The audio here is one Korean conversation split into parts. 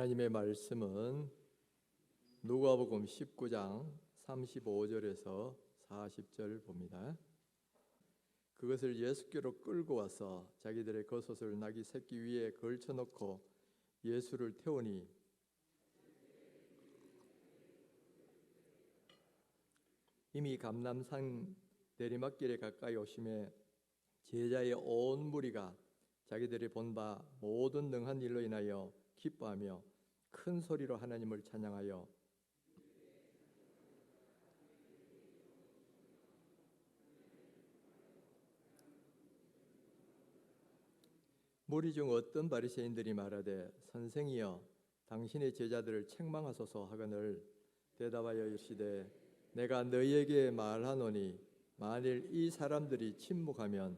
하나님의 말씀은 누가복음 19장 35절에서 40절 봅니다. 그것을 예수께로 끌고 와서 자기들의 겉옷을 나귀 새끼 위에 걸쳐놓고 예수를 태우니 이미 감람산 내리막길에 가까이 오심에 제자의 온 무리가 자기들이 본 바 모든 능한 일로 인하여 기뻐하며 큰 소리로 하나님을 찬양하여 무리 중 어떤 바리새인들이 말하되 선생이여 당신의 제자들을 책망하소서 하거늘 대답하여 이르시되 내가 너희에게 말하노니 만일 이 사람들이 침묵하면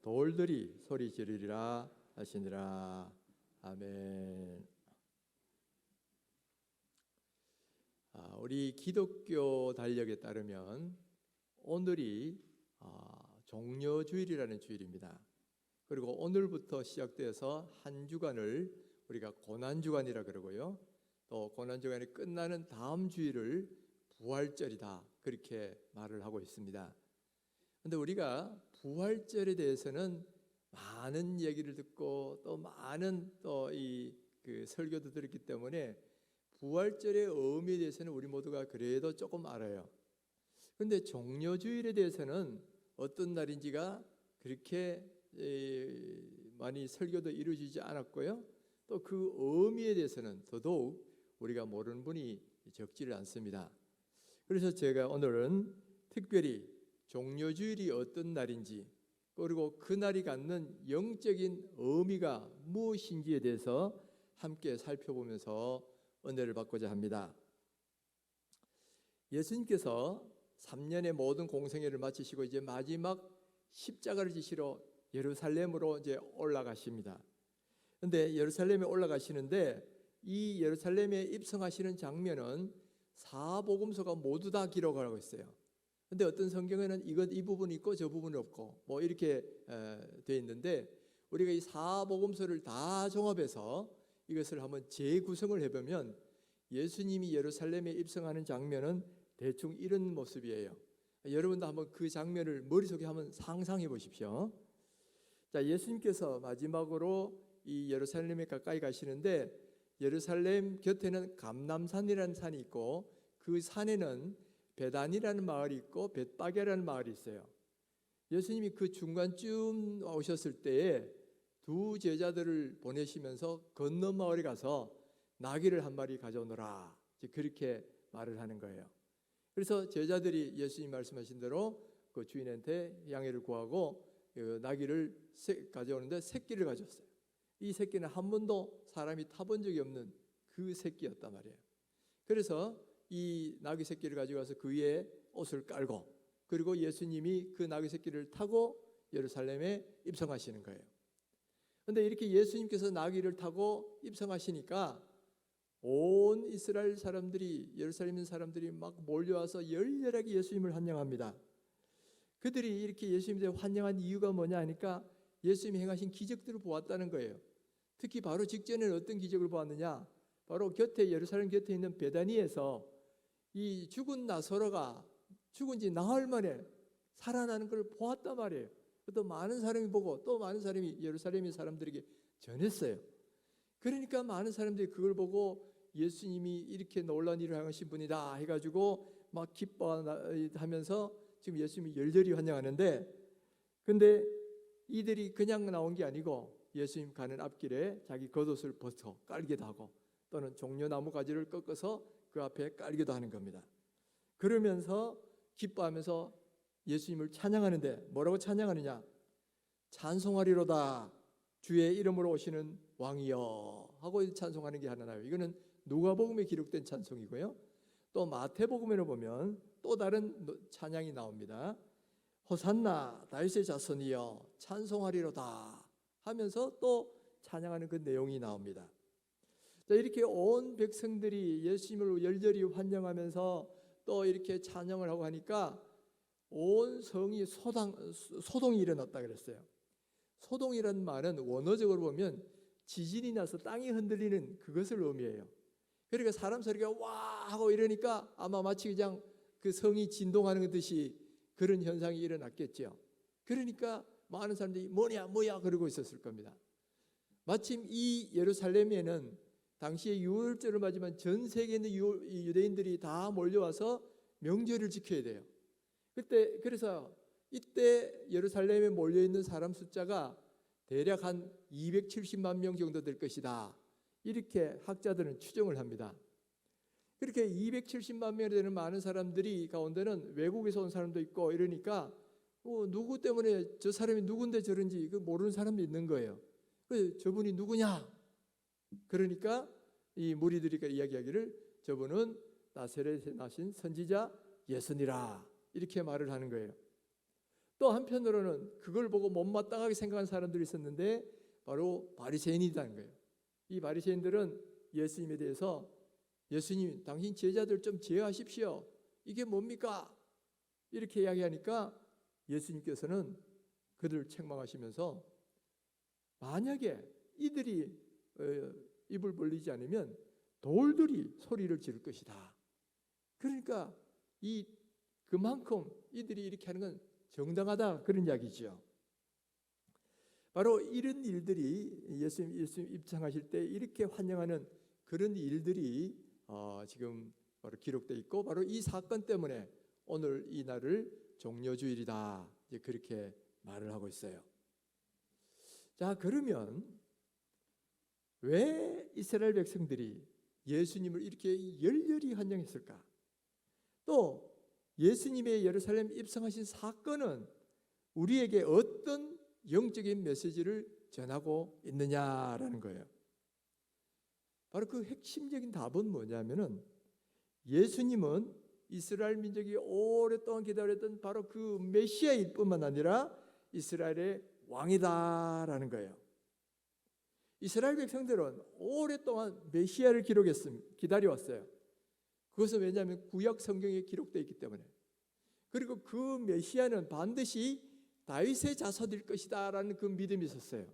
돌들이 소리 지르리라 하시니라. 아멘. 우리 기독교 달력에 따르면 오늘이 종려주일이라는 주일입니다. 그리고 오늘부터 시작돼서 한 주간을 우리가 고난주간이라 그러고요, 또 고난주간이 끝나는 다음 주일을 부활절이다 그렇게 말을 하고 있습니다. 그런데 우리가 부활절에 대해서는 많은 얘기를 듣고 또 많은 그 설교도 들었기 때문에 부활절의 의미에 대해서는 우리 모두가 그래도 조금 알아요. 그런데 종려주일에 대해서는 어떤 날인지가 그렇게 많이 설교도 이루어지지 않았고요, 또 그 의미에 대해서는 더더욱 우리가 모르는 분이 적지를 않습니다. 그래서 제가 오늘은 특별히 종려주일이 어떤 날인지, 그리고 그 날이 갖는 영적인 의미가 무엇인지에 대해서 함께 살펴보면서 은혜를 받고자 합니다. 예수님께서 3년의 모든 공생애를 마치시고 이제 마지막 십자가를 지시러 예루살렘으로 이제 올라가십니다. 그런데 예루살렘에 올라가시는데 이 예루살렘에 입성하시는 장면은 사복음서가 모두 다 기록하고 있어요. 근데 어떤 성경에는 이 부분이 있고 저 부분이 없고 뭐 이렇게 돼 있는데, 우리가 이 사복음서를 다 종합해서 이것을 한번 재구성을 해보면 예수님이 예루살렘에 입성하는 장면은 대충 이런 모습이에요. 여러분도 한번 그 장면을 머릿속에 한번 상상해 보십시오. 자, 예수님께서 마지막으로 이 예루살렘에 가까이 가시는데 예루살렘 곁에는 감람산이라는 산이 있고 그 산에는 베단이라는 마을이 있고 벳바게라는 마을이 있어요. 예수님이 그 중간쯤 오셨을 때에 두 제자들을 보내시면서 건너 마을에 가서 나귀를 한 마리 가져오너라, 그렇게 말을 하는 거예요. 그래서 제자들이 예수님 말씀하신 대로 그 주인한테 양해를 구하고 그 나귀를 가져오는데 새끼를 가져왔어요. 이 새끼는 한 번도 사람이 타본 적이 없는 그 새끼였단 말이에요. 그래서 이 나귀 새끼를 가져가서 그 위에 옷을 깔고, 그리고 예수님이 그 나귀 새끼를 타고 예루살렘에 입성하시는 거예요. 그런데 이렇게 예수님께서 나귀를 타고 입성하시니까 온 이스라엘 사람들이, 예루살렘 사람들이 막 몰려와서 열렬하게 예수님을 환영합니다. 그들이 이렇게 예수님을 환영한 이유가 뭐냐 하니까 예수님이 행하신 기적들을 보았다는 거예요. 특히 바로 직전에는 어떤 기적을 보았느냐, 바로 곁에, 예루살렘 곁에 있는 베다니에서 이 죽은 나사로가 죽은 지 나흘 만에 살아나는 걸 보았단 말이에요. 또 많은 사람이 보고 또 많은 사람이 예루살렘의 사람들에게 전했어요. 그러니까 많은 사람들이 그걸 보고 예수님이 이렇게 놀라운 일을 하신 분이다 해가지고 막 기뻐하면서 지금 예수님이 열렬히 환영하는데, 근데 이들이 그냥 나온 게 아니고 예수님 가는 앞길에 자기 겉옷을 벗어 깔기도 하고 또는 종려나무 가지를 꺾어서 그 앞에 깔기도 하는 겁니다. 그러면서 기뻐하면서 예수님을 찬양하는데 뭐라고 찬양하느냐, 찬송하리로다 주의 이름으로 오시는 왕이여 하고 찬송하는 게 하나 나와요. 이거는 누가복음에 기록된 찬송이고요, 또 마태복음에 보면 또 다른 찬양이 나옵니다. 호산나 다윗의 자손이여 찬송하리로다 하면서 또 찬양하는 그 내용이 나옵니다. 자, 이렇게 온 백성들이 예수님을 열렬히 환영하면서 또 이렇게 찬양을 하고 하니까 온 성이 소동이 일어났다 그랬어요. 소동이라는 말은 원어적으로 보면 지진이 나서 땅이 흔들리는 그것을 의미해요. 그러니까 사람 소리가 와 하고 이러니까 아마 마치 그냥 그 성이 진동하는 듯이 그런 현상이 일어났겠죠. 그러니까 많은 사람들이 뭐냐 그러고 있었을 겁니다. 마침 이 예루살렘에는 당시에 유월절을 맞이만 전 세계에 있는 유대인들이 다 몰려와서 명절을 지켜야 돼요. 그래서 이때 예루살렘에 몰려 있는 사람 숫자가 대략 한 270만 명 정도 될 것이다. 이렇게 학자들은 추정을 합니다. 그렇게 270만 명이 되는 많은 사람들이 가운데는 외국에서 온 사람도 있고 이러니까 누구 때문에 저 사람이 누군데 저런지 모르는 사람도 있는 거예요. 그래서 저분이 누구냐? 그러니까 이 무리들이 이야기하기를 저분은 나사렛에 나신 선지자 예수니라 이렇게 말을 하는 거예요. 또 한편으로는 그걸 보고 못마땅하게 생각한 사람들이 있었는데 바로 바리새인이라는 거예요. 이 바리새인들은 예수님에 대해서 예수님 당신 제자들 좀 제어하십시오. 이게 뭡니까? 이렇게 이야기하니까 예수님께서는 그들을 책망하시면서 만약에 이들이 입을 벌리지 않으면 돌들이 소리를 지를 것이다. 그러니까 그만큼 이들이 이렇게 하는 건 정당하다 그런 이야기죠. 바로 이런 일들이 예수님 입장하실 때 이렇게 환영하는 그런 일들이 지금 바로 기록되어 있고 바로 이 사건 때문에 오늘 이 날을 종려주일이다 이제 그렇게 말을 하고 있어요. 자, 그러면 왜 이스라엘 백성들이 예수님을 이렇게 열렬히 환영했을까? 또 예수님의 예루살렘 입성하신 사건은 우리에게 어떤 영적인 메시지를 전하고 있느냐라는 거예요. 바로 그 핵심적인 답은 뭐냐면은 예수님은 이스라엘 민족이 오랫동안 기다렸던 바로 그 메시아일 뿐만 아니라 이스라엘의 왕이다라는 거예요. 이스라엘 백성들은 오랫동안 메시아를 기다려왔어요. 그것은 왜냐하면 구약 성경에 기록되어 있기 때문에. 그리고 그 메시아는 반드시 다윗의 자손일 것이다 라는 그 믿음이 있었어요.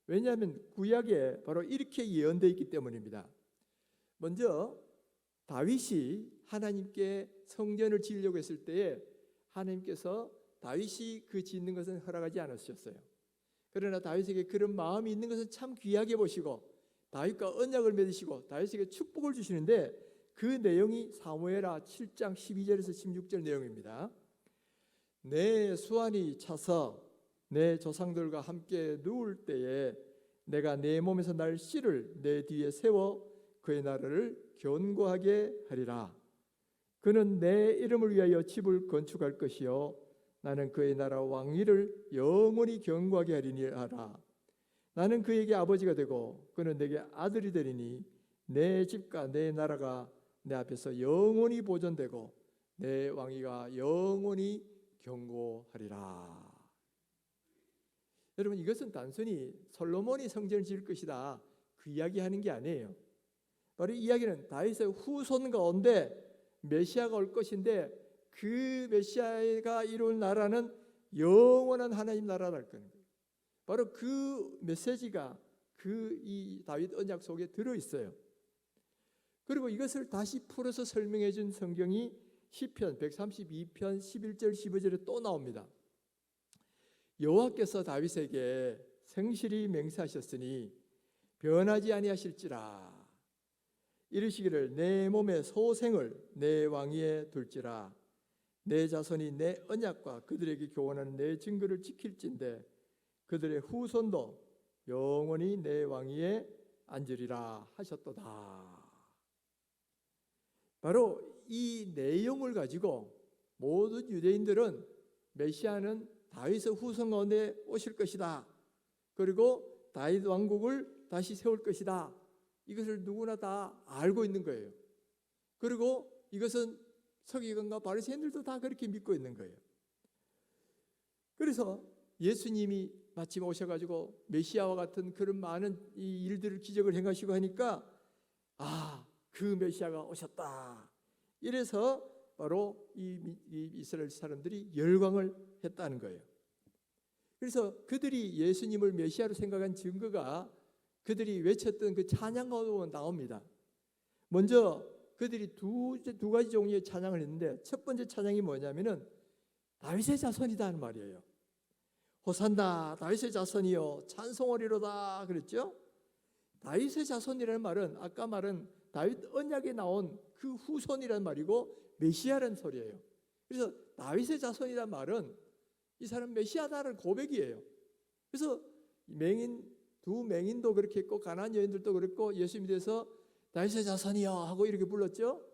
왜냐하면 구약에 바로 이렇게 예언되어 있기 때문입니다. 먼저 다윗이 하나님께 성전을 지으려고 했을 때에 하나님께서 다윗이 그 짓는 것은 허락하지 않으셨어요. 그러나 다윗에게 그런 마음이 있는 것은 참 귀하게 보시고 다윗과 언약을 맺으시고 다윗에게 축복을 주시는데 그 내용이 사무엘하 7장 12절에서 16절 내용입니다. 내 수완이 차서 내 조상들과 함께 누울 때에 내가 내 몸에서 날 씨를 내 뒤에 세워 그의 나라를 견고하게 하리라. 그는 내 이름을 위하여 집을 건축할 것이요 나는 그의 나라 왕위를 영원히 견고하게 하리니 하라. 나는 그에게 아버지가 되고 그는 내게 아들이 되리니 내 집과 내 나라가 내 앞에서 영원히 보존되고 내 왕위가 영원히 견고하리라. 여러분, 이것은 단순히 솔로몬이 성전을 지을 것이다 그 이야기하는 게 아니에요. 바로 이 이야기는 다윗의 후손 가운데 메시아가 올 것인데 그 메시아가 이룰 나라는 영원한 하나님 나라랄 거예요. 바로 그 메시지가 이 다윗 언약 속에 들어 있어요. 그리고 이것을 다시 풀어서 설명해 준 성경이 시편 132편 11절 15절에 또 나옵니다. 여호와께서 다윗에게 성실히 맹세하셨으니 변하지 아니하실지라. 이르시기를 내 몸의 소생을 내 왕위에 둘지라. 내 자손이 내 언약과 그들에게 교훈하는 내 증거를 지킬진대 그들의 후손도 영원히 내 왕위에 앉으리라 하셨도다. 바로 이 내용을 가지고 모든 유대인들은 메시아는 다윗의 후손 가운데 오실 것이다. 그리고 다윗 왕국을 다시 세울 것이다. 이것을 누구나 다 알고 있는 거예요. 그리고 이것은 서기관과 바리새인들도 다 그렇게 믿고 있는 거예요. 그래서 예수님이 마침 오셔가지고 메시아와 같은 그런 많은 이 일들을 기적을 행하시고 하니까 그 메시아가 오셨다. 이래서 바로 이 이스라엘 사람들이 열광을 했다는 거예요. 그래서 그들이 예수님을 메시아로 생각한 증거가 그들이 외쳤던 그 찬양가 나옵니다. 먼저 그들이 두 가지 종류의 찬양을 했는데 첫 번째 찬양이 뭐냐면은 다윗의 자손이다 하는 말이에요. 호산나 다윗의 자손이여 찬송하리로다 그랬죠. 다윗의 자손이라는 말은 아까 말은 다윗 언약에 나온 그 후손이라는 말이고 메시아라는 소리예요. 그래서 다윗의 자손이라는 말은 이 사람 메시아다라는 고백이에요. 그래서 두 맹인도 그렇게 했고 가나안 여인들도 그랬고 예수님에 대해서 다윗의 자손이여 하고 이렇게 불렀죠.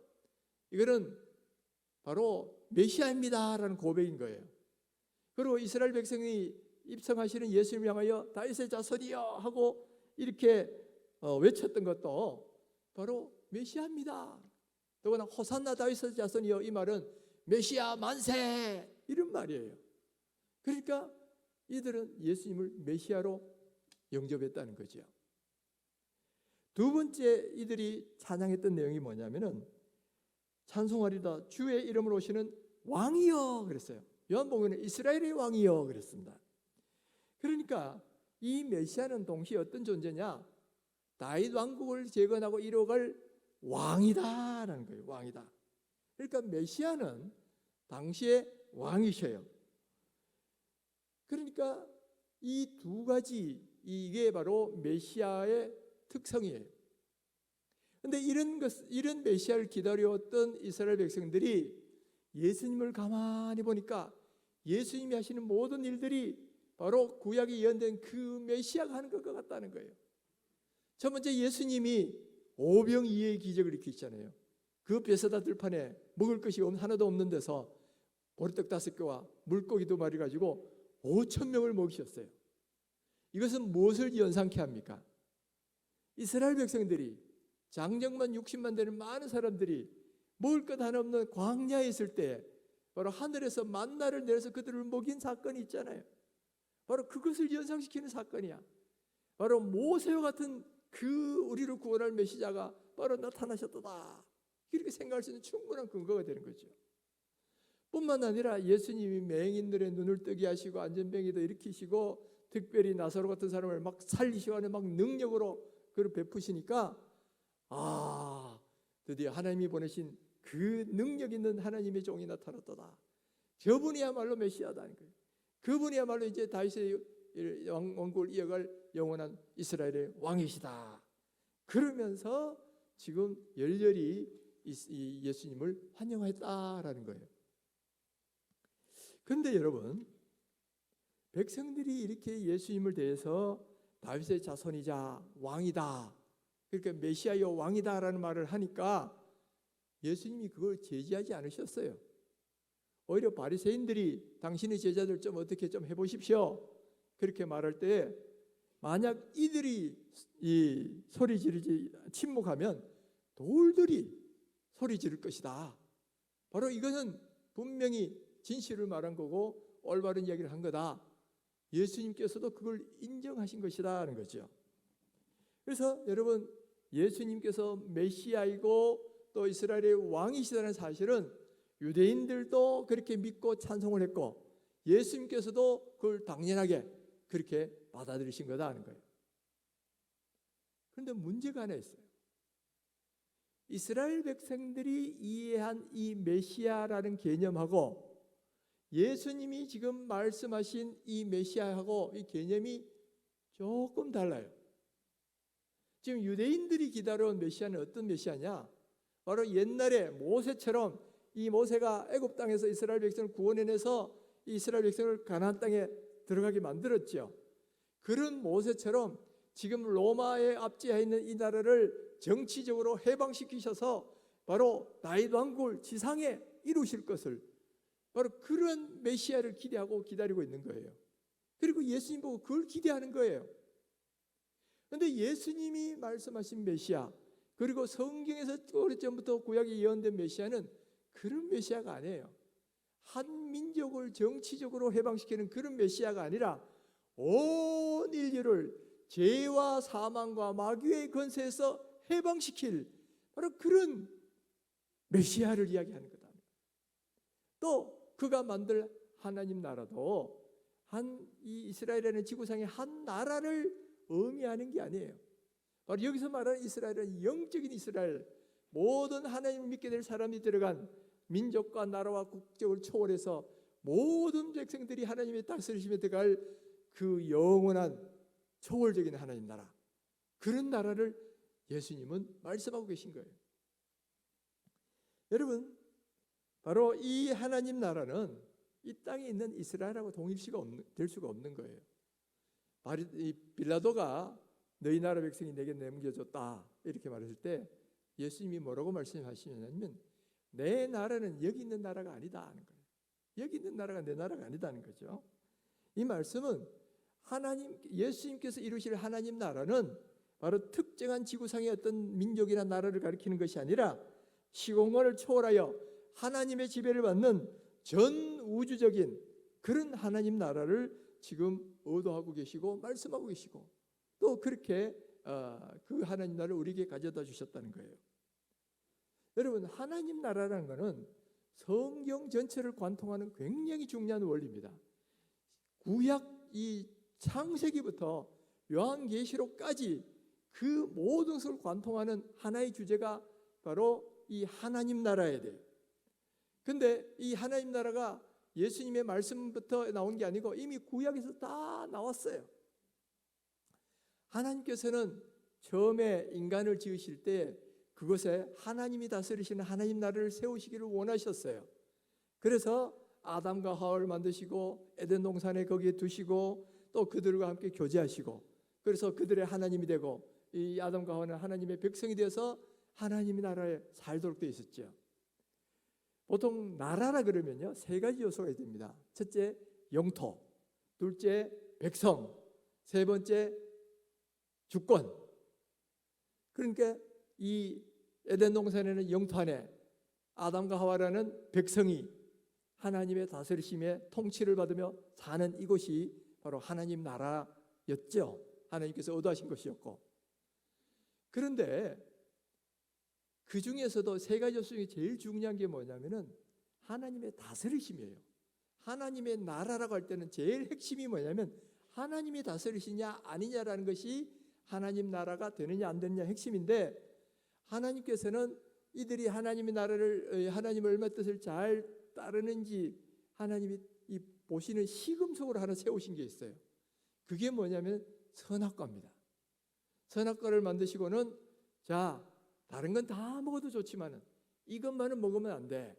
이거는 바로 메시아입니다라는 고백인 거예요. 그리고 이스라엘 백성이 입성하시는 예수님을 향하여 다윗의 자손이여 하고 이렇게 외쳤던 것도 바로 메시아입니다. 더구나 호산나 다윗의 자손이여 이 말은 메시아 만세 이런 말이에요. 그러니까 이들은 예수님을 메시아로 영접했다는 거죠. 두 번째 이들이 찬양했던 내용이 뭐냐면은 찬송하리다 주의 이름으로 오시는 왕이여 그랬어요. 요한복음에는 이스라엘의 왕이여 그랬습니다. 그러니까 이 메시아는 동시에 어떤 존재냐? 다윗 왕국을 재건하고 이뤄갈 왕이다라는 거예요. 왕이다. 그러니까 메시아는 당시의 왕이셔요. 그러니까 이 두 가지 이게 바로 메시아의 특성이에요. 그런데 이런 메시아를 기다려왔던 이스라엘 백성들이 예수님을 가만히 보니까 예수님이 하시는 모든 일들이 바로 구약에 예언된 그 메시아가 하는 것 같다는 거예요. 첫 번째 예수님이 오병이어의 기적을 일으키시잖아요. 그 베세다 들판에 먹을 것이 하나도 없는 데서 보리떡 5개와 물고기 2마리 가지고 5,000명을 먹이셨어요. 이것은 무엇을 연상케 합니까? 이스라엘 백성들이 장정만 60만 되는 많은 사람들이 먹을 것 하나 없는 광야에 있을 때 바로 하늘에서 만나를 내려서 그들을 먹인 사건이 있잖아요. 바로 그것을 연상시키는 사건이야. 바로 모세와 같은 그 우리를 구원할 메시아가 바로 나타나셨다. 이렇게 생각할 수 있는 충분한 근거가 되는 거죠. 뿐만 아니라 예수님이 맹인들의 눈을 뜨게 하시고 안전병이도 일으키시고 특별히 나사로 같은 사람을 막 살리시고 하는 막 능력으로 그를 베푸시니까 드디어 하나님이 보내신 그 능력 있는 하나님의 종이 나타났다. 저분이야말로 메시아다는 거예요. 그분이야말로 이제 다윗의 왕국을 이어갈 영원한 이스라엘의 왕이시다. 그러면서 지금 열렬히 이 예수님을 환영했다라는 거예요. 그런데 여러분, 백성들이 이렇게 예수님을 대해서 다윗의 자손이자 왕이다, 그러니까 메시아여 왕이다라는 말을 하니까 예수님이 그걸 제지하지 않으셨어요. 오히려 바리새인들이 당신의 제자들 좀 어떻게 좀 해보십시오 그렇게 말할 때 만약 이들이 이 소리 지르지 침묵하면 돌들이 소리 지를 것이다. 바로 이것은 분명히 진실을 말한 거고 올바른 이야기를 한 거다. 예수님께서도 그걸 인정하신 것이다 하는 거죠. 그래서 여러분, 예수님께서 메시아이고 또 이스라엘의 왕이시다는 사실은 유대인들도 그렇게 믿고 찬송을 했고 예수님께서도 그걸 당연하게 그렇게 받아들이신 거다 하는 거예요. 그런데 문제가 하나 있어요. 이스라엘 백성들이 이해한 이 메시아라는 개념하고 예수님이 지금 말씀하신 이 메시아하고 이 개념이 조금 달라요. 지금 유대인들이 기다려온 메시아는 어떤 메시아냐? 바로 옛날에 모세처럼 이 모세가 애굽 땅에서 이스라엘 백성을 구원해내서 이스라엘 백성을 가나안 땅에 들어가게 만들었죠. 그런 모세처럼 지금 로마에 압제해 있는 이 나라를 정치적으로 해방시키셔서 바로 다윗 왕국을 지상에 이루실 것을 바로 그런 메시아를 기대하고 기다리고 있는 거예요. 그리고 예수님 보고 그걸 기대하는 거예요. 그런데 예수님이 말씀하신 메시아 그리고 성경에서 오래전부터 구약에 예언된 메시아는 그런 메시아가 아니에요. 한 민족을 정치적으로 해방시키는 그런 메시아가 아니라 온 인류를 죄와 사망과 마귀의 권세에서 해방시킬 바로 그런 메시아를 이야기하는 거다. 또 그가 만들 하나님 나라도 이 이스라엘이라는 지구상의 한 나라를 의미하는 게 아니에요. 바로 여기서 말하는 이스라엘은 영적인 이스라엘, 모든 하나님을 믿게 될 사람이 들어간 민족과 나라와 국적을 초월해서 모든 백성들이 하나님의 다스리심에 들어갈 그 영원한 초월적인 하나님 나라, 그런 나라를 예수님은 말씀하고 계신 거예요. 여러분, 바로 이 하나님 나라는 이 땅에 있는 이스라엘하고 될 수가 없는 거예요. 빌라도가 너희 나라 백성이 내게 넘겨줬다 이렇게 말했을 때 예수님이 뭐라고 말씀하시냐면 내 나라는 여기 있는 나라가 아니다 하는 거예요. 여기 있는 나라가 내 나라가 아니다는 거죠. 이 말씀은 예수님께서 이루실 하나님 나라는 바로 특정한 지구상의 어떤 민족이나 나라를 가리키는 것이 아니라 시공간을 초월하여 하나님의 지배를 받는 전 우주적인 그런 하나님 나라를 지금 의도하고 계시고 말씀하고 계시고 또 그렇게 그 하나님 나라를 우리에게 가져다 주셨다는 거예요. 여러분, 하나님 나라라는 것은 성경 전체를 관통하는 굉장히 중요한 원리입니다. 구약 이 창세기부터 요한계시록까지 그 모든 것을 관통하는 하나의 주제가 바로 이 하나님 나라에 대해. 근데 이 하나님 나라가 예수님의 말씀부터 나온 게 아니고 이미 구약에서 다 나왔어요. 하나님께서는 처음에 인간을 지으실 때 그곳에 하나님이 다스리시는 하나님 나라를 세우시기를 원하셨어요. 그래서 아담과 하와를 만드시고 에덴 동산에 거기에 두시고 또 그들과 함께 교제하시고 그래서 그들의 하나님이 되고 이 아담과 하와는 하나님의 백성이 되어서 하나님의 나라에 살도록 되어 있었죠. 보통 나라라 그러면요 3가지 요소가 됩니다. 첫째 영토, 둘째 백성, 세 번째 주권. 그러니까 이 에덴 동산에는 영토 안에 아담과 하와라는 백성이 하나님의 다스리심에 통치를 받으며 사는 이곳이 바로 하나님 나라였죠. 하나님께서 의도하신 것이었고. 그런데 그 중에서도 3가지 요소 중에 제일 중요한 게 뭐냐면은 하나님의 다스리심이에요. 하나님의 나라라고 할 때는 제일 핵심이 뭐냐면 하나님이 다스리시냐 아니냐라는 것이 하나님 나라가 되느냐 안 되느냐 핵심인데, 하나님께서는 이들이 하나님의 나라를 하나님의 얼마 뜻을 잘 따르는지 하나님이 이 보시는 시금석으로 하나 세우신 게 있어요. 그게 뭐냐면 선악과입니다. 선악과를 만드시고는 자 다른 건 다 먹어도 좋지만은 이것만은 먹으면 안 돼.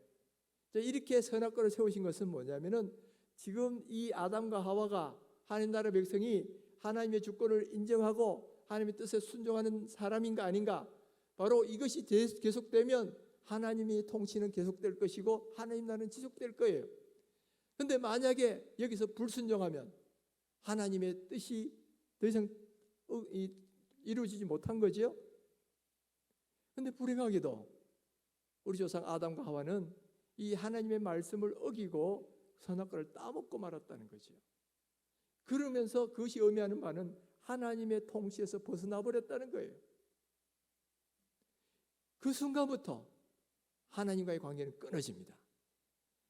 자, 이렇게 선악과를 세우신 것은 뭐냐면은 지금 이 아담과 하와가 하나님 나라 백성이 하나님의 주권을 인정하고 하나님의 뜻에 순종하는 사람인가 아닌가, 바로 이것이 계속되면 하나님의 통치는 계속될 것이고 하나님 나라는 지속될 거예요. 그런데 만약에 여기서 불순종하면 하나님의 뜻이 더 이상 이루어지지 못한 거죠. 그런데 불행하게도 우리 조상 아담과 하와는 이 하나님의 말씀을 어기고 선악과를 따먹고 말았다는 거죠. 그러면서 그것이 의미하는 바는 하나님의 통치에서 벗어나 버렸다는 거예요. 그 순간부터 하나님과의 관계는 끊어집니다.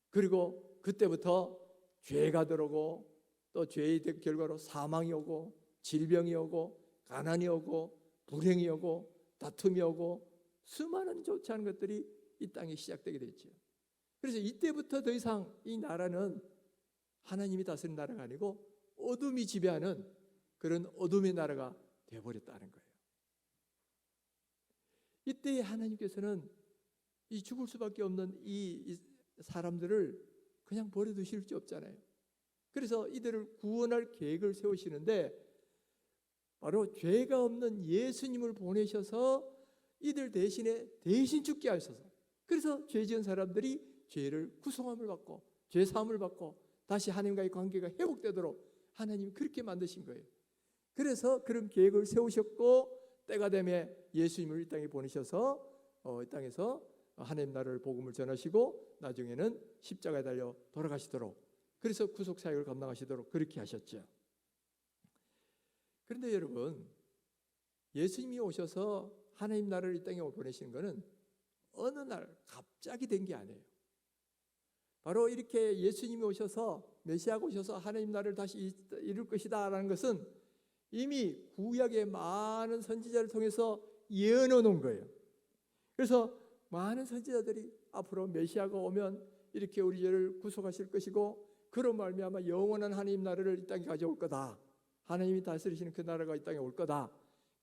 그리고 그때부터 죄가 들어오고 또 죄의 결과로 사망이 오고 질병이 오고 가난이 오고 불행이 오고 다툼이 오고 수많은 좋지 않은 것들이 이 땅에 시작되게 됐죠. 그래서 이때부터 더 이상 이 나라는 하나님이 다스리는 나라가 아니고 어둠이 지배하는 그런 어둠의 나라가 되어버렸다는 거예요. 이때 하나님께서는 이 죽을 수밖에 없는 이 사람들을 그냥 버려두실 수 없잖아요. 그래서 이들을 구원할 계획을 세우시는데 바로 죄가 없는 예수님을 보내셔서 이들 대신 죽게 하셔서, 그래서 죄 지은 사람들이 죄를 구속함을 받고 죄 사함을 받고 다시 하나님과의 관계가 회복되도록 하나님이 그렇게 만드신 거예요. 그래서 그런 계획을 세우셨고 때가 되면 예수님을 이 땅에 보내셔서 이 땅에서 하나님 나라를 복음을 전하시고 나중에는 십자가에 달려 돌아가시도록, 그래서 구속 사역을 감당하시도록 그렇게 하셨죠. 그런데 여러분, 예수님이 오셔서 하나님 나라를 이 땅에 보내시는 것은 어느 날 갑자기 된 게 아니에요. 바로 이렇게 예수님이 오셔서 메시아가 오셔서 하나님 나라를 다시 이룰 것이다 라는 것은 이미 구약의 많은 선지자를 통해서 예언해 놓은 거예요. 그래서 많은 선지자들이 앞으로 메시아가 오면 이렇게 우리 죄를 구속하실 것이고 그로 말미암아 영원한 하나님 나라를 이 땅에 가져올 거다. 하나님이 다스리시는 그 나라가 이 땅에 올 거다.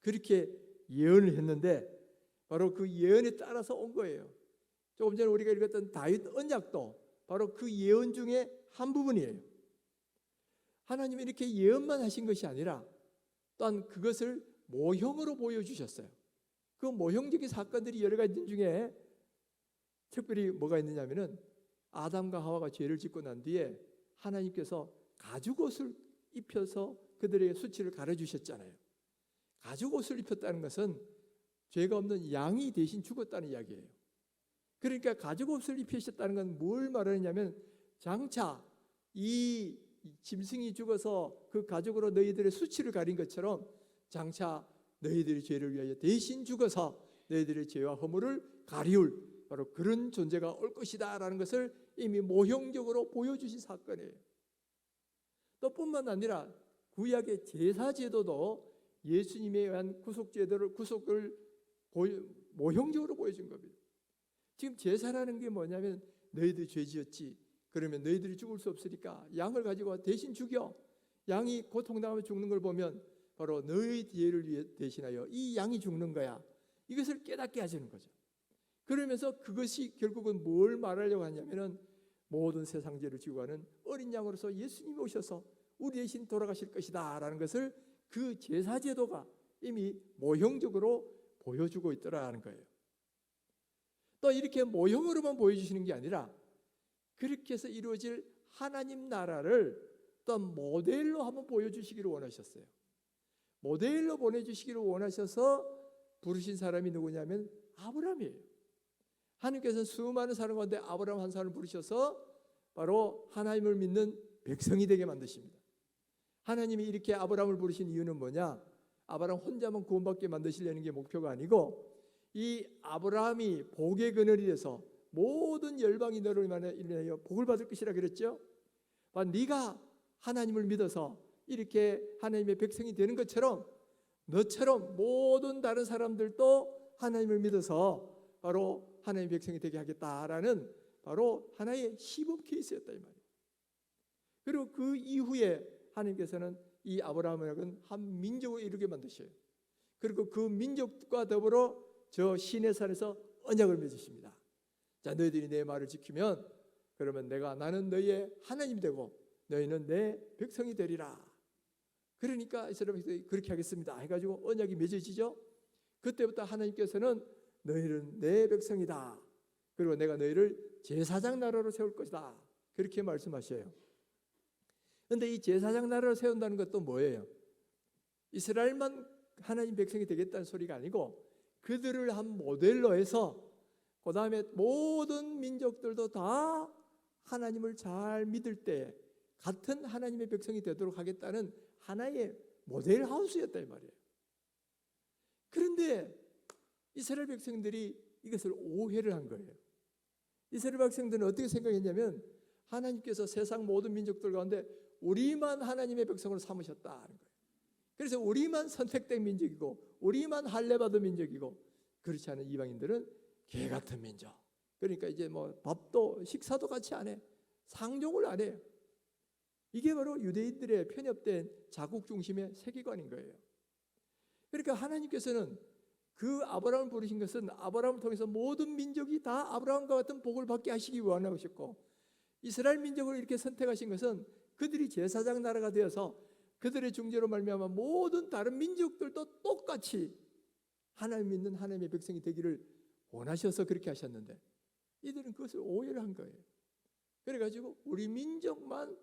그렇게 예언을 했는데 바로 그 예언에 따라서 온 거예요. 조금 전에 우리가 읽었던 다윗 언약도 바로 그 예언 중에 한 부분이에요. 하나님이 이렇게 예언만 하신 것이 아니라 또한 그것을 모형으로 보여주셨어요. 그 모형적인 사건들이 여러 가지 중에 특별히 뭐가 있느냐면은 아담과 하와가 죄를 짓고 난 뒤에 하나님께서 가죽옷을 입혀서 그들에게 수치를 가려주셨잖아요. 가죽옷을 입혔다는 것은 죄가 없는 양이 대신 죽었다는 이야기예요. 그러니까 가죽옷을 입히셨다는 건 뭘 말하느냐면 장차 이 짐승이 죽어서 그 가죽으로 너희들의 수치를 가린 것처럼 장차 너희들의 죄를 위하여 대신 죽어서 너희들의 죄와 허물을 가리울 바로 그런 존재가 올 것이다 라는 것을 이미 모형적으로 보여주신 사건이에요. 또 뿐만 아니라 구약의 제사제도도 예수님에 의한 구속을 모형적으로 보여준 겁니다. 지금 제사라는 게 뭐냐면 너희들이 죄 지었지, 그러면 너희들이 죽을 수 없으니까 양을 가지고 대신 죽여. 양이 고통당하며 죽는 걸 보면 바로 너희 죄를 위해 대신하여 이 양이 죽는 거야. 이것을 깨닫게 하시는 거죠. 그러면서 그것이 결국은 뭘 말하려고 하냐면은 모든 세상 죄를 지고 가는 어린 양으로서 예수님이 오셔서 우리 대신 돌아가실 것이다 라는 것을 그 제사제도가 이미 모형적으로 보여주고 있더라는 거예요. 또 이렇게 모형으로만 보여주시는 게 아니라 그렇게 해서 이루어질 하나님 나라를 또 모델로 한번 보여주시기를 원하셨어요. 모델로 보내주시기를 원하셔서 부르신 사람이 누구냐면 아브라함이에요. 하나님께서는 수많은 사람 가운데 아브라함 한 사람을 부르셔서 바로 하나님을 믿는 백성이 되게 만드십니다. 하나님이 이렇게 아브라함을 부르신 이유는 뭐냐? 아브라함 혼자만 구원받게 만드시려는 게 목표가 아니고 이 아브라함이 복의 그늘이 돼서 모든 열방이 너를 인하여 복을 받을 것이라 그랬죠. 네가 하나님을 믿어서 이렇게 하나님의 백성이 되는 것처럼 너처럼 모든 다른 사람들도 하나님을 믿어서 바로 하나님의 백성이 되게 하겠다라는 바로 하나의 시범 케이스였다 이 말이에요. 그리고 그 이후에 하나님께서는 이 아브라함을 한 민족을 이루게 만드셔요. 그리고 그 민족과 더불어 저 시내산에서 언약을 맺으십니다. 자, 너희들이 내 말을 지키면 그러면 나는 너희의 하나님이 되고 너희는 내 백성이 되리라. 그러니까 이스라엘 백성이 그렇게 하겠습니다 해가지고 언약이 맺어지죠. 그때부터 하나님께서는 너희는 내 백성이다. 그리고 내가 너희를 제사장 나라로 세울 것이다. 그렇게 말씀하셔요. 그런데 이 제사장 나라를 세운다는 것도 뭐예요? 이스라엘만 하나님 백성이 되겠다는 소리가 아니고 그들을 한 모델로 해서 그 다음에 모든 민족들도 다 하나님을 잘 믿을 때 같은 하나님의 백성이 되도록 하겠다는 하나의 모델 하우스였다 이 말이에요. 그런데 이스라엘 백성들이 이것을 오해를 한 거예요. 이스라엘 백성들은 어떻게 생각했냐면 하나님께서 세상 모든 민족들 가운데 우리만 하나님의 백성으로 삼으셨다는 거예요. 그래서 우리만 선택된 민족이고 우리만 할례받은 민족이고 그렇지 않은 이방인들은 개 같은 민족. 그러니까 이제 뭐 밥도 식사도 같이 안 해. 상종을 안 해요. 이게 바로 유대인들의 편협된 자국 중심의 세계관인 거예요. 그러니까 하나님께서는 그 아브라함을 부르신 것은 아브라함을 통해서 모든 민족이 다 아브라함과 같은 복을 받게 하시기 원하셨고 이스라엘 민족을 이렇게 선택하신 것은 그들이 제사장 나라가 되어서 그들의 중재로 말미암아 모든 다른 민족들도 똑같이 하나님 믿는 하나님의 백성이 되기를 원하셔서 그렇게 하셨는데 이들은 그것을 오해를 한 거예요. 그래가지고 우리 민족만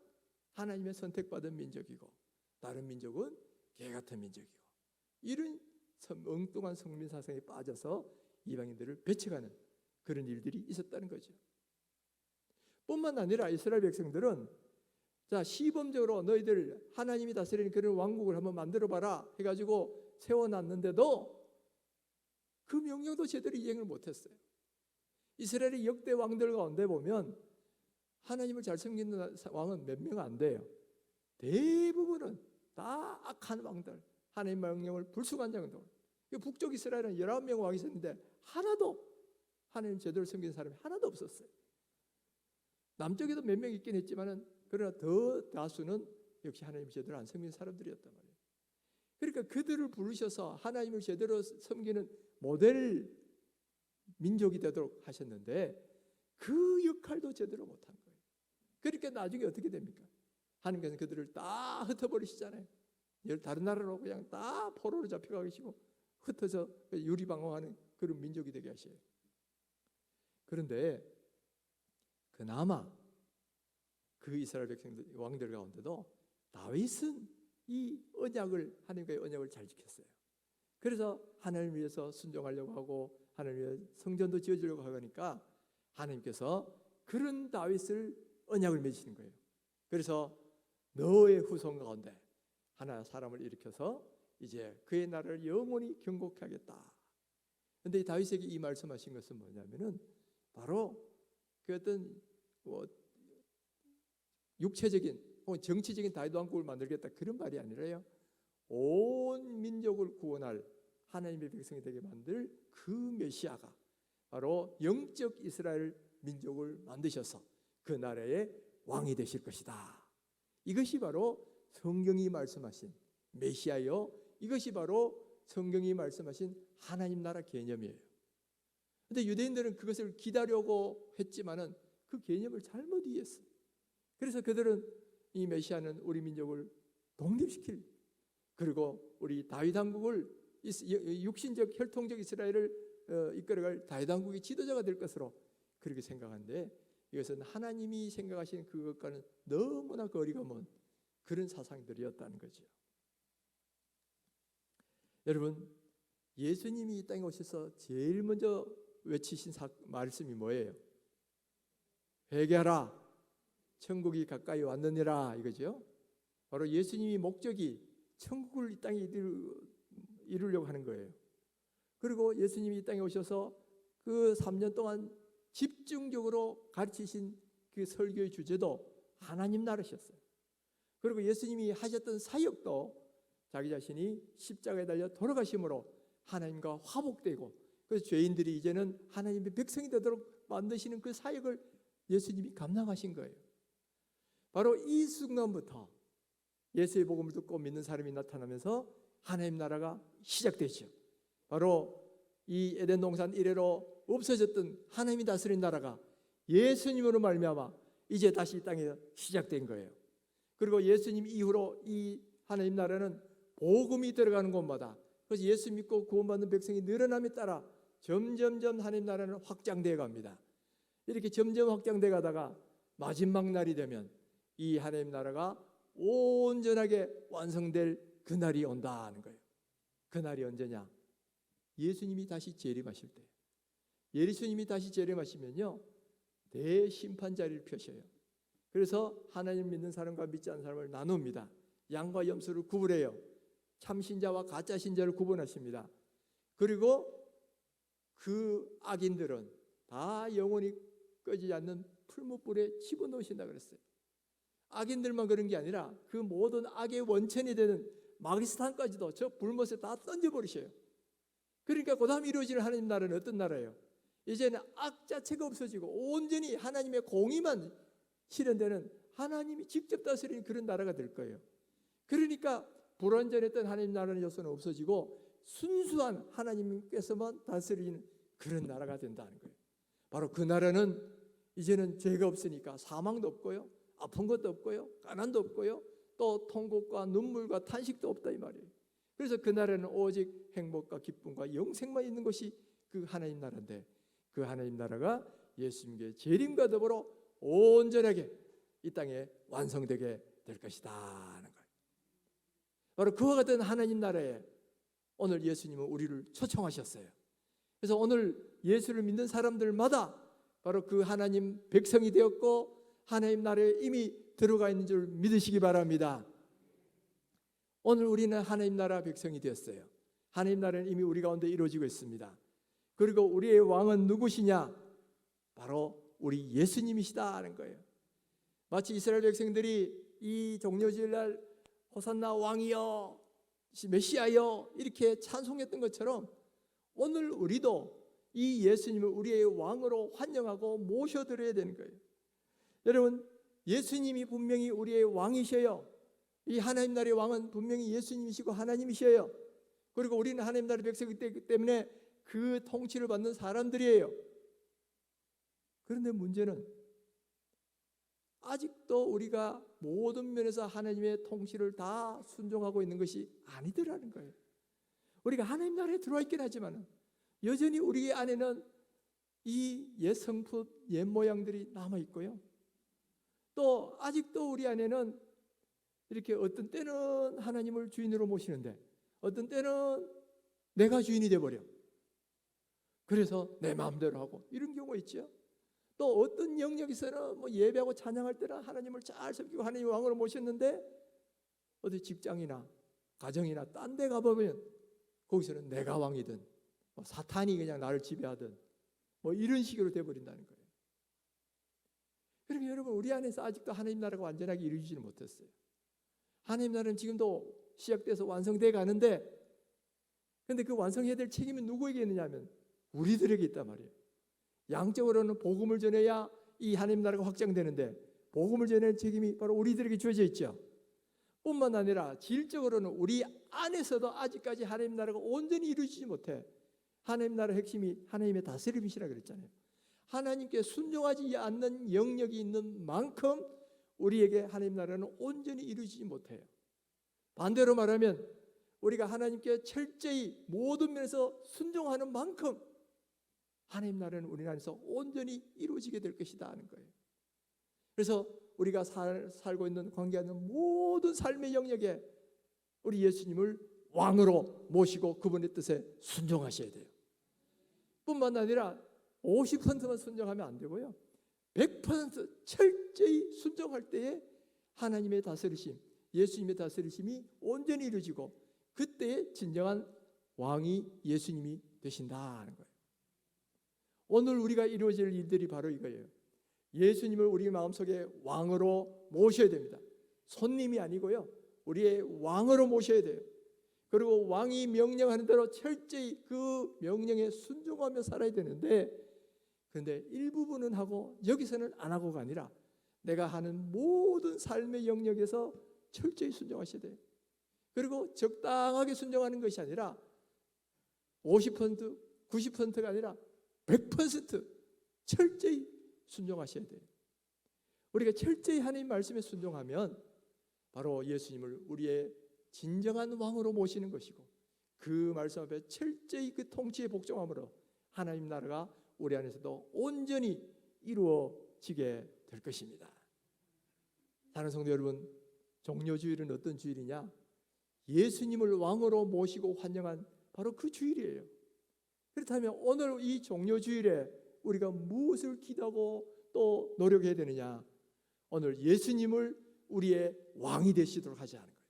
하나님의 선택받은 민족이고 다른 민족은 개 같은 민족이고 이런 엉뚱한 성민 사상에 빠져서 이방인들을 배척하는 그런 일들이 있었다는 거죠. 뿐만 아니라 이스라엘 백성들은 자 시범적으로 너희들 하나님이 다스리는 그런 왕국을 한번 만들어봐라 해가지고 세워놨는데도 그 명령도 제대로 이행을 못했어요. 이스라엘의 역대 왕들 가운데 보면 하나님을 잘 섬기는 왕은 몇 명 안 돼요. 대부분은 다 악한 왕들, 하나님 명령을 불순한 정도로. 북쪽 이스라엘은 19명 왕이 있었는데 하나도 하나님 제대로 섬기는 사람이 하나도 없었어요. 남쪽에도 몇 명 있긴 했지만은 그러나 더 다수는 역시 하나님 제대로 안 섬기는 사람들이었단 말이에요. 그러니까 그들을 부르셔서 하나님을 제대로 섬기는 모델 민족이 되도록 하셨는데 그 역할도 제대로 못한 거예요. 그러니까 나중에 어떻게 됩니까? 하나님께서 그들을 다 흩어버리시잖아요. 다른 나라로 그냥 다 포로로 잡혀가 계시고 흩어져 유리방황하는 그런 민족이 되게 하셔요. 그런데 그나마 그 이스라엘 백성들 왕들 가운데도 다윗은 이 언약을 하나님과의 언약을 잘 지켰어요. 그래서 하나님을 위해서 순종하려고 하고 하나님을 위해 성전도 지어주려고 하니까 하나님께서 그런 다윗을 언약을 맺으시는 거예요. 그래서 너의 후손 가운데 하나 사람을 일으켜서 이제 그의 나라를 영원히 경고케 하겠다. 그런데 다윗에게 이 말씀하신 것은 뭐냐면은 바로 그 어떤 육체적인 혹은 정치적인 다윗 왕국을 만들겠다 그런 말이 아니라요. 온 민족을 구원할 하나님의 백성이 되게 만들 그 메시아가 바로 영적 이스라엘 민족을 만드셔서 그 나라의 왕이 되실 것이다. 이것이 바로 성경이 말씀하신 메시아요. 이것이 바로 성경이 말씀하신 하나님 나라 개념이에요. 그런데 유대인들은 그것을 기다려고 했지만은 그 개념을 잘못 이해했어요. 그래서 그들은 이 메시아는 우리 민족을 독립시킬 그리고 우리 다윗 왕국을 육신적 혈통적 이스라엘을 이끌어갈 다윗 왕국의 지도자가 될 것으로 그렇게 생각하는데 이것은 하나님이 생각하시는 그것과는 너무나 거리가 먼 그런 사상들이었다는 거죠. 여러분, 예수님이 이 땅에 오셔서 제일 먼저 외치신 말씀이 뭐예요? 회개하라, 천국이 가까이 왔느니라, 이거죠. 바로 예수님이 목적이 천국을 이 땅에 이루려고 하는 거예요. 그리고 예수님이 이 땅에 오셔서 그 3년 동안 집중적으로 가르치신 그 설교의 주제도 하나님 나라셨어요. 그리고 예수님이 하셨던 사역도 자기 자신이 십자가에 달려 돌아가심으로 하나님과 화복되고 그래서 죄인들이 이제는 하나님의 백성이 되도록 만드시는 그 사역을 예수님이 감당하신 거예요. 바로 이 순간부터 예수의 복음을 듣고 믿는 사람이 나타나면서 하나님 나라가 시작되죠. 바로 이 에덴 동산 이래로 없어졌던 하나님이 다스린 나라가 예수님으로 말미암아 이제 다시 이 땅에 시작된 거예요. 그리고 예수님 이후로 이 하나님 나라는 복음이 들어가는 곳마다 그래서 예수 믿고 구원받는 백성이 늘어남에 따라 점점점 하나님 나라는 확장되어 갑니다. 이렇게 점점 확장되어 가다가 마지막 날이 되면 이 하나님 나라가 온전하게 완성될 그날이 온다는 거예요. 그날이 언제냐? 예수님이 다시 재림하실 때. 예수님이 다시 재림하시면요 대심판 자리를 펴셔요. 그래서 하나님 믿는 사람과 믿지 않는 사람을 나눕니다. 양과 염소를 구분해요. 참신자와 가짜 신자를 구분하십니다. 그리고 그 악인들은 다 영원히 꺼지지 않는 풀무불에 집어넣으신다 그랬어요. 악인들만 그런 게 아니라 그 모든 악의 원천이 되는 마귀스탄까지도 저 불못에 다 던져버리셔요. 그러니까 그 다음 이루어지는 하나님 나라는 어떤 나라예요? 이제는 악 자체가 없어지고 온전히 하나님의 공의만 실현되는 하나님이 직접 다스리는 그런 나라가 될 거예요. 그러니까 불완전했던 하나님 나라의 요소는 없어지고 순수한 하나님께서만 다스리는 그런 나라가 된다는 거예요. 바로 그 나라는 이제는 죄가 없으니까 사망도 없고요, 아픈 것도 없고요, 가난도 없고요, 또 통곡과 눈물과 탄식도 없다 이 말이에요. 그래서 그 나라는 오직 행복과 기쁨과 영생만 있는 것이 그 하나님 나라인데 그 하나님 나라가 예수님의 재림과 더불어 온전하게 이 땅에 완성되게 될 것이다 하는 거예요. 바로 그와 같은 하나님 나라에 오늘 예수님은 우리를 초청하셨어요. 그래서 오늘 예수를 믿는 사람들마다 바로 그 하나님 백성이 되었고 하나님 나라에 이미 들어가 있는 줄 믿으시기 바랍니다. 오늘 우리는 하나님 나라 백성이 되었어요. 하나님 나라는 이미 우리 가운데 이루어지고 있습니다. 그리고 우리의 왕은 누구시냐? 바로 우리 예수님이시다 하는 거예요. 마치 이스라엘 백성들이 이 종려주일날 호산나 왕이여 메시아여 이렇게 찬송했던 것처럼 오늘 우리도 이 예수님을 우리의 왕으로 환영하고 모셔드려야 되는 거예요. 여러분, 예수님이 분명히 우리의 왕이셔요. 이 하나님 나라의 왕은 분명히 예수님이시고 하나님이셔요. 그리고 우리는 하나님 나라의 백성이기 때문에 그 통치를 받는 사람들이에요. 그런데 문제는 아직도 우리가 모든 면에서 하나님의 통치를 다 순종하고 있는 것이 아니더라는 거예요. 우리가 하나님 나라에 들어와 있긴 하지만 여전히 우리 안에는 이 옛 성품, 옛 모양들이 남아 있고요. 또 아직도 우리 안에는 이렇게 어떤 때는 하나님을 주인으로 모시는데 어떤 때는 내가 주인이 돼버려. 그래서 내 마음대로 하고 이런 경우가 있죠. 또 어떤 영역에서는 뭐 예배하고 찬양할 때는 하나님을 잘 섬기고 하나님 왕으로 모셨는데 어디 직장이나 가정이나 딴 데 가보면 거기서는 내가 왕이든 뭐 사탄이 그냥 나를 지배하든 뭐 이런 식으로 돼버린다는 거예요. 그러니까 여러분, 우리 안에서 아직도 하나님 나라가 완전하게 이루어지지는 못했어요. 하나님 나라는 지금도 시작돼서 완성돼 가는데, 그런데 그 완성해야 될 책임은 누구에게 있느냐 하면 우리들에게 있단 말이에요. 양적으로는 복음을 전해야 이 하나님 나라가 확장되는데 복음을 전하는 책임이 바로 우리들에게 주어져 있죠. 뿐만 아니라 질적으로는 우리 안에서도 아직까지 하나님 나라가 온전히 이루어지지 못해. 하나님 나라의 핵심이 하나님의 다스림이시라 그랬잖아요. 하나님께 순종하지 않는 영역이 있는 만큼 우리에게 하나님 나라는 온전히 이루어지지 못해요. 반대로 말하면 우리가 하나님께 철저히 모든 면에서 순종하는 만큼 하나님 나라는 우리 안에서 온전히 이루어지게 될 것이다 하는 거예요. 그래서 우리가 살고 있는 관계하는 모든 삶의 영역에 우리 예수님을 왕으로 모시고 그분의 뜻에 순종하셔야 돼요. 뿐만 아니라 50%만 순종하면 안 되고요. 100% 철저히 순종할 때에 하나님의 다스리심, 예수님의 다스리심이 온전히 이루어지고 그때의 진정한 왕이 예수님이 되신다는 거예요. 오늘 우리가 이루어질 일들이 바로 이거예요. 예수님을 우리 마음속에 왕으로 모셔야 됩니다. 손님이 아니고요. 우리의 왕으로 모셔야 돼요. 그리고 왕이 명령하는 대로 철저히 그 명령에 순종하며 살아야 되는데, 그런데 일부분은 하고 여기서는 안 하고가 아니라 내가 하는 모든 삶의 영역에서 철저히 순종하셔야 돼요. 그리고 적당하게 순종하는 것이 아니라 50%, 90%가 아니라 100% 철저히 순종하셔야 돼요. 우리가 철저히 하나님 말씀에 순종하면 바로 예수님을 우리의 진정한 왕으로 모시는 것이고, 그 말씀 앞에 철저히 그 통치에 복종함으로 하나님 나라가 우리 안에서도 온전히 이루어지게 될 것입니다. 사랑하는 성도 여러분, 종료주일은 어떤 주일이냐? 예수님을 왕으로 모시고 환영한 바로 그 주일이에요. 그렇다면 오늘 이 종료주일에 우리가 무엇을 기도하고 또 노력해야 되느냐? 오늘 예수님을 우리의 왕이 되시도록 하지 않은 거예요.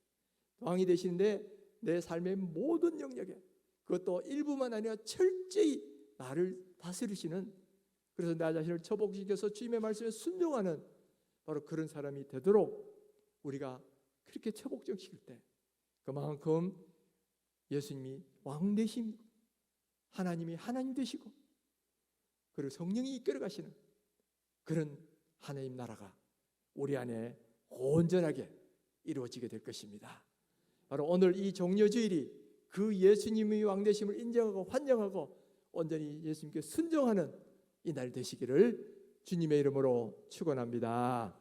왕이 되시는데 내 삶의 모든 영역에, 그것도 일부만 아니라 철저히 나를 다스리시는, 그래서 나 자신을 처복시켜서 주님의 말씀에 순종하는 바로 그런 사람이 되도록 우리가 그렇게 처복시킬 때 그만큼 예수님이 왕 되시고 하나님이 하나님 되시고 그리고 성령이 이끌어 가시는 그런 하나님 나라가 우리 안에 온전하게 이루어지게 될 것입니다. 바로 오늘 이 종료주일이 그 예수님의 왕 되심을 인정하고 환영하고 온전히 예수님께 순종하는 이 날 되시기를 주님의 이름으로 축원합니다.